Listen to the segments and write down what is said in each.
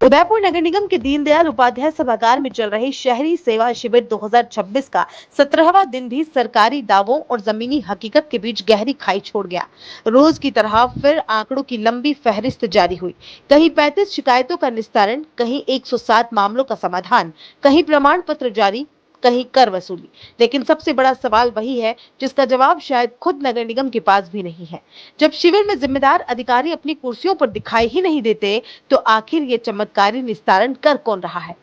उदयपुर नगर निगम के दीनदयाल उपाध्याय सभागार में चल रहे शहरी सेवा शिविर 2026 का 17वां दिन भी सरकारी दावों और जमीनी हकीकत के बीच गहरी खाई छोड़ गया। रोज की तरह फिर आंकड़ों की लंबी फहरिस्त जारी हुई। कहीं 35 शिकायतों का निस्तारण, कहीं 107 मामलों का समाधान, कहीं प्रमाण पत्र जारी, कहीं कर वसूली। लेकिन सबसे बड़ा सवाल वही है जिसका जवाब शायद खुद नगर निगम के पास भी नहीं है। जब शिविर में जिम्मेदार अधिकारी अपनी कुर्सियों पर दिखाई ही नहीं देते, तो आखिर ये चमत्कारी निस्तारण कर कौन रहा है?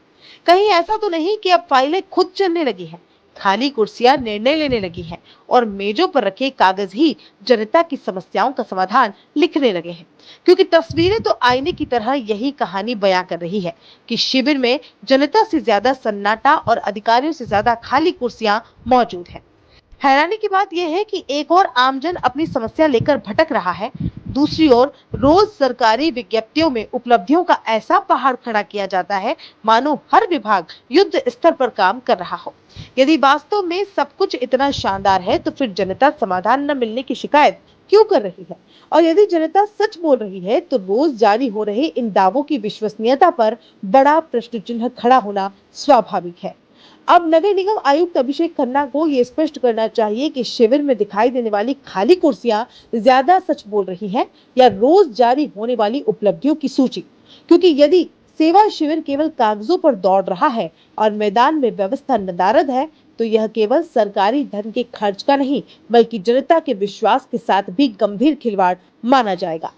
कहीं ऐसा तो नहीं कि अब फाइलें खुद चलने लगी हैं, खाली कुर्सियां निर्णय लेने लगी हैं और मेजों पर रखे कागज ही जनता की समस्याओं का समाधान लिखने लगे हैं? क्योंकि तस्वीरें तो आईने की तरह यही कहानी बयां कर रही है कि शिविर में जनता से ज्यादा सन्नाटा और अधिकारियों से ज्यादा खाली कुर्सियां मौजूद हैं। हैरानी की बात यह है कि एक और आमजन अपनी समस्या लेकर भटक रहा है, दूसरी ओर रोज सरकारी विज्ञप्तियों में उपलब्धियों का ऐसा पहाड़ खड़ा किया जाता है मानो हर विभाग युद्ध स्तर पर काम कर रहा हो। यदि वास्तव में सब कुछ इतना शानदार है तो फिर जनता समाधान न मिलने की शिकायत क्यों कर रही है? और यदि जनता सच बोल रही है तो रोज जारी हो रहे इन दावों की विश्वसनीयता पर बड़ा प्रश्न चिन्ह खड़ा होना स्वाभाविक है। अब नगर निगम आयुक्त अभिषेक खन्ना को ये स्पष्ट करना चाहिए कि शिविर में दिखाई देने वाली खाली कुर्सियां ज्यादा सच बोल रही हैं या रोज जारी होने वाली उपलब्धियों की सूची। क्योंकि यदि सेवा शिविर केवल कागजों पर दौड़ रहा है और मैदान में व्यवस्था नदारद है, तो यह केवल सरकारी धन के खर्च का नहीं बल्कि जनता के विश्वास के साथ भी गंभीर खिलवाड़ माना जाएगा।